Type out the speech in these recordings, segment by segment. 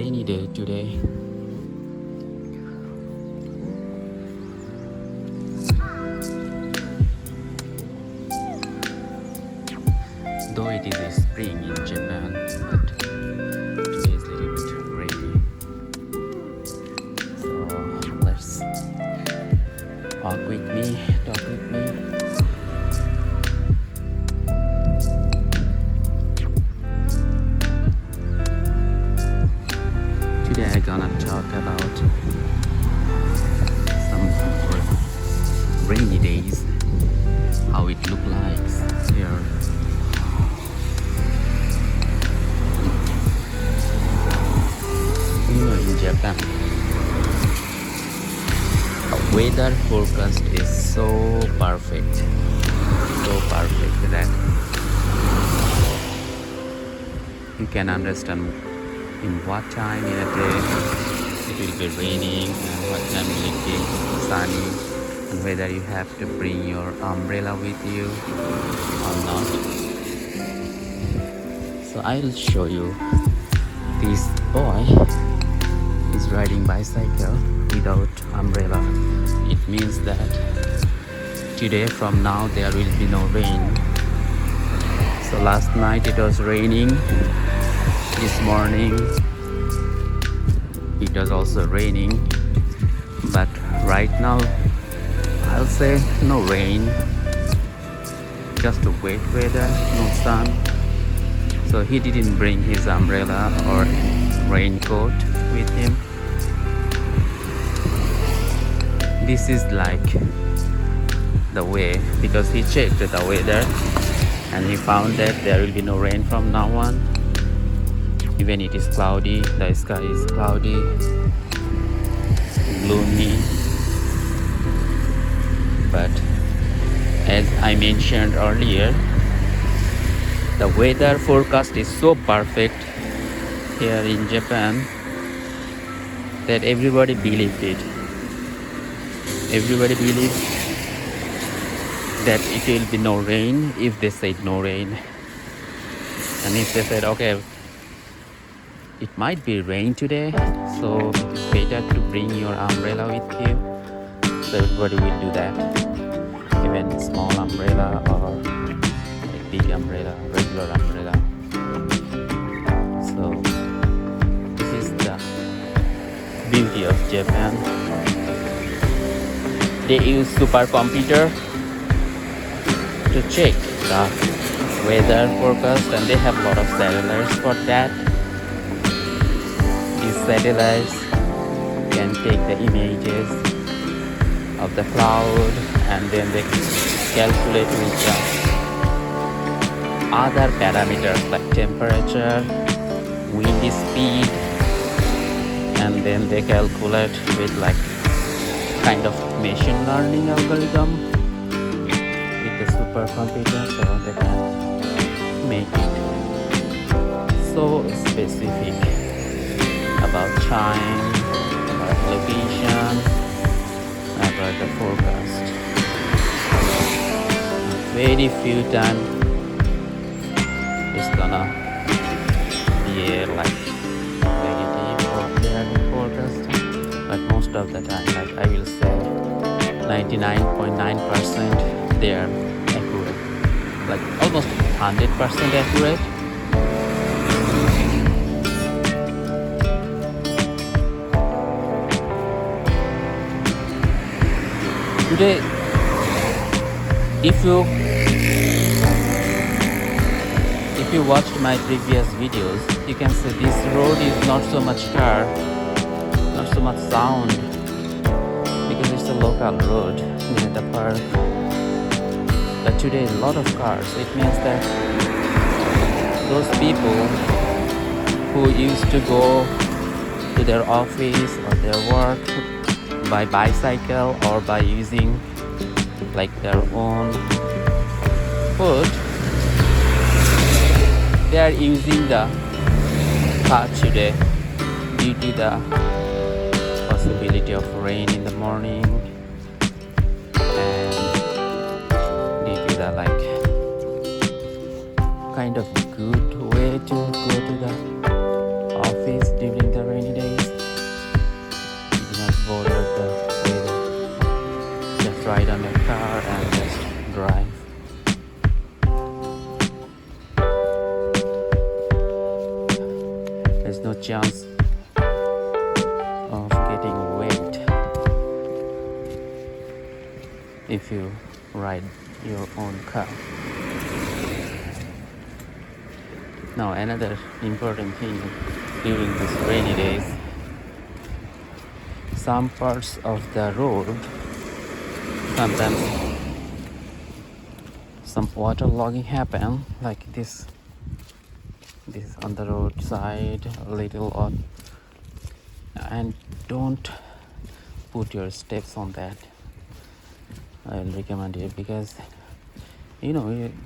rainy day today. Though it is a spring in Japan, but today is a little bit rainy. So let's talk with me. Today I'm gonna talk about some rainy days, how it look like here. In Japan, weather forecast is so perfect that you can understand in what time in a day it will be raining and what time will it be sunny, and whether you have to bring your umbrella with you or not. So I'll show you. This boy is riding bicycle without umbrella. It means that today from now there will be no rain. So last night it was raining. This morning it was also raining, but right now I'll say no rain, just a wet weather, no sun. So he didn't bring his umbrella or raincoat with him. This is like the way, because he checked the weather and he found that there will be no rain from now on. Even it is cloudy, the sky is cloudy, gloomy. But as I mentioned earlier, the weather forecast is so perfect here in Japan that everybody believed it. Everybody believed that it will be no rain if they said no rain. And if they said, okay, it might be rain today, so it is better to bring your umbrella with you. So everybody will do that. Even small umbrella or like big umbrella, regular umbrella. So this is the beauty of Japan. They use supercomputer to check the weather forecast, and they have a lot of satellites for that. These satellites can take the images of the cloud, and then they calculate with the other parameters like temperature, wind speed, and then they calculate with like kind of machine learning algorithm with the supercomputer, so they can make it so specific about time, about location, about the forecast. Very few times it's gonna be like negative or clear forecast, but most of the time, like I will say 99.9% they are accurate, like almost 100% accurate. Today, if you watched my previous videos, you can see this road is not so much car, not so much sound, because it's a local road near the park. But today a lot of cars. It means that those people who used to go to their office or their work by bicycle or by using like their own foot, they are using the car today due to the possibility of rain in the morning and due to the like kind of good way to go to the office during the rainy ride on your car and just drive. There's no chance of getting wet if you ride your own car. Now another important thing during these rainy days, some parts of the road, sometimes some waterlogging happen, like this on the roadside, a little odd, and don't put your steps on that. I will recommend it because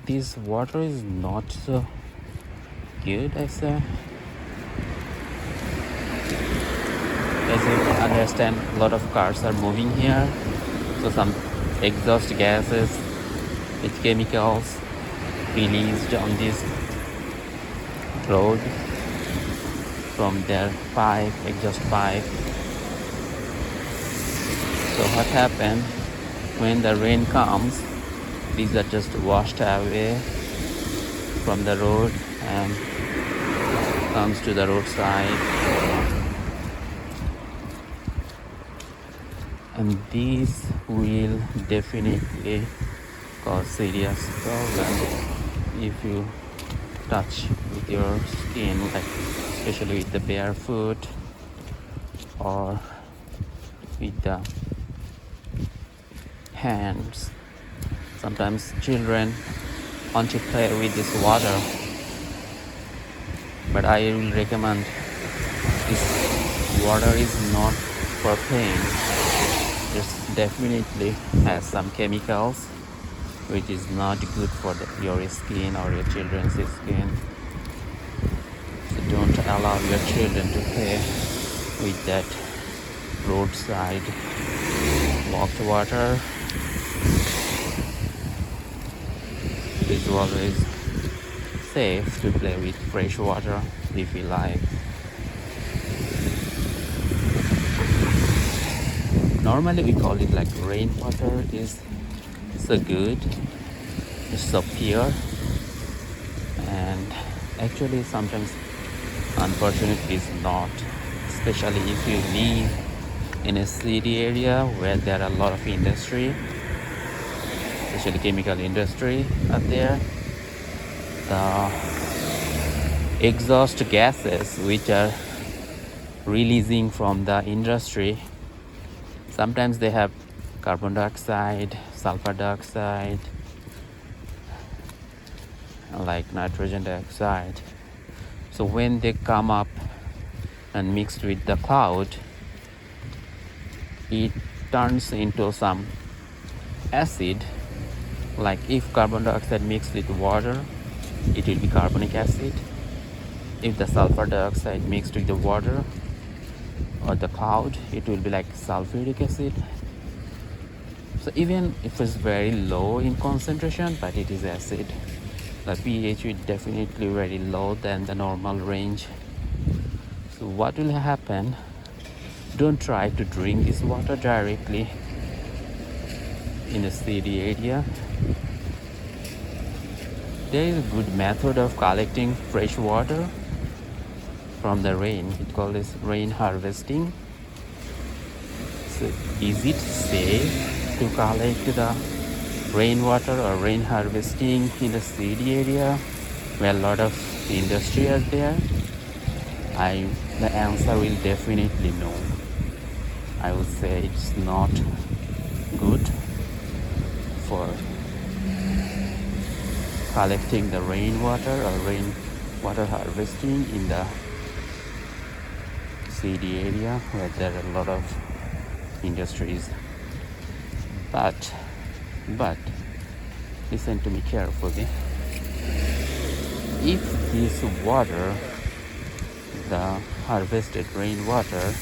this water is not so good, I say. As you can understand, a lot of cars are moving here, so some exhaust gases with chemicals released on this road from their exhaust pipe. So what happened when the rain comes, these are just washed away from the road and comes to the roadside, and these will definitely cause serious problems if you touch with your skin, like especially with the barefoot or with the hands. Sometimes children want to play with this water, but I will recommend this water is not for playing. It definitely has some chemicals which is not good for your skin or your children's skin. So don't allow your children to play with that roadside locked water. It is always safe to play with fresh water if you like. Normally we call it like rainwater is so good, it's so pure, and actually sometimes unfortunately it's not, especially if you live in a city area where there are a lot of industry, especially chemical industry out there. The exhaust gases which are releasing from the industry, sometimes they have carbon dioxide, sulfur dioxide, like nitrogen dioxide. So when they come up and mixed with the cloud, it turns into some acid. Like if carbon dioxide mixed with water, it will be carbonic acid. If the sulfur dioxide mixed with the water or the cloud, it will be like sulfuric acid. So even if it's very low in concentration, but it is acid, the pH is definitely very low than the normal range. So what will happen? Don't try to drink this water directly in a city area. There is a good method of collecting fresh water from the rain. It called this rain harvesting. So is it safe to collect the rainwater or rain harvesting in the city area where a lot of industry is there? The answer will definitely no. I would say it's not good for collecting the rainwater or rainwater harvesting in the city area where there are a lot of industries. But listen to me carefully. If this water, the harvested rainwater,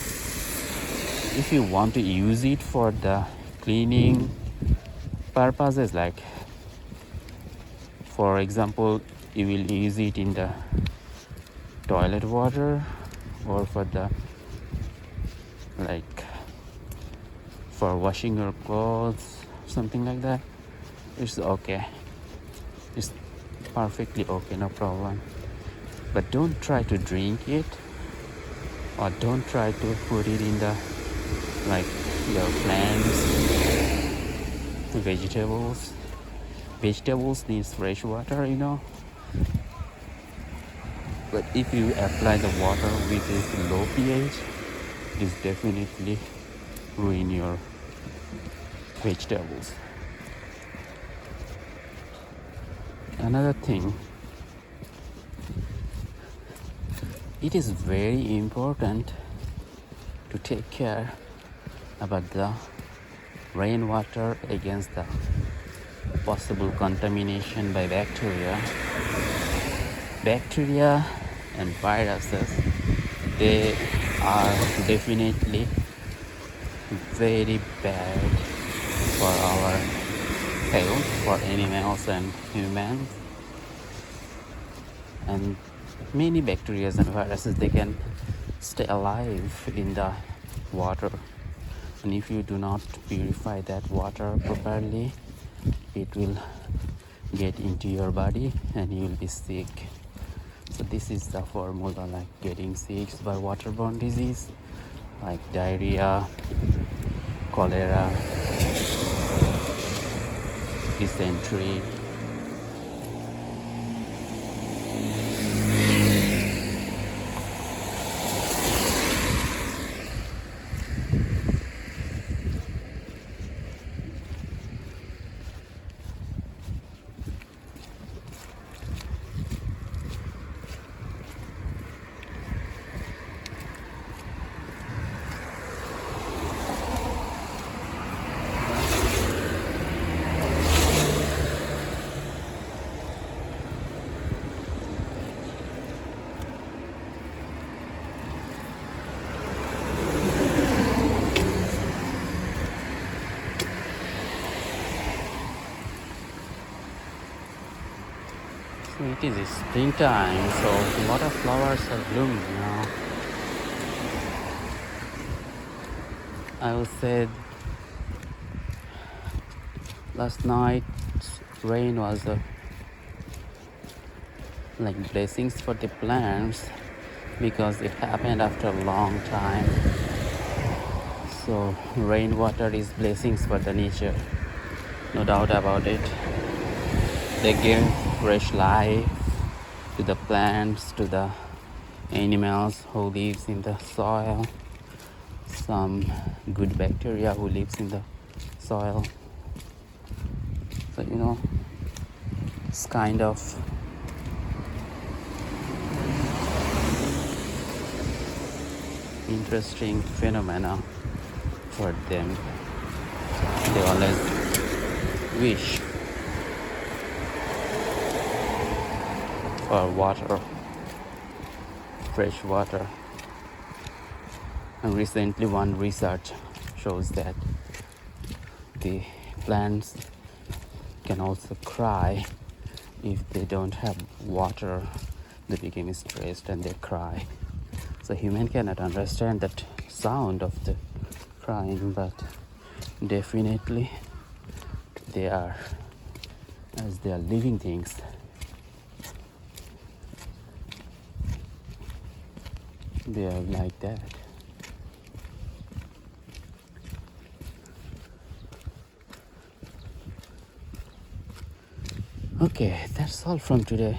if you want to use it for the cleaning purposes, like for example, you will use it in the toilet water or for the for washing your clothes, something like that, it's okay. It's perfectly okay, no problem. But don't try to drink it, or don't try to put it in the like your plants, vegetables. Vegetables needs fresh water, you know. But if you apply the water with a low pH, this definitely ruin your vegetables. Another thing, it is very important to take care about the rainwater against the possible contamination by bacteria. Bacteria and viruses, they are definitely very bad for our health, for animals and humans. And many bacteria and viruses, they can stay alive in the water, and if you do not purify that water properly, it will get into your body and you will be sick. So this is the formula, like getting sick by waterborne disease like diarrhea, cholera, dysentery. It is springtime, so a lot of flowers are blooming now. I would say last night's rain was like blessings for the plants, because it happened after a long time. So rainwater is blessings for the nature, no doubt about it. They give fresh life to the plants, to the animals who lives in the soil, some good bacteria who lives in the soil. So it's kind of interesting phenomena for them. They always wish for water, fresh water. And recently one research shows that the plants can also cry if they don't have water. They become stressed and they cry. So human cannot understand that sound of the crying, but definitely they are, as they are living things, they are like that. Okay, that's all from today.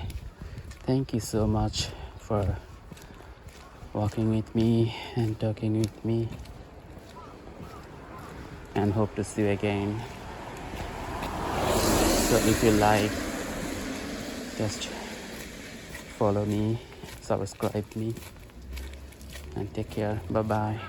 Thank you so much for walking with me and talking with me, and hope to see you again. So if you like, just follow me, subscribe me, and take care. Bye bye.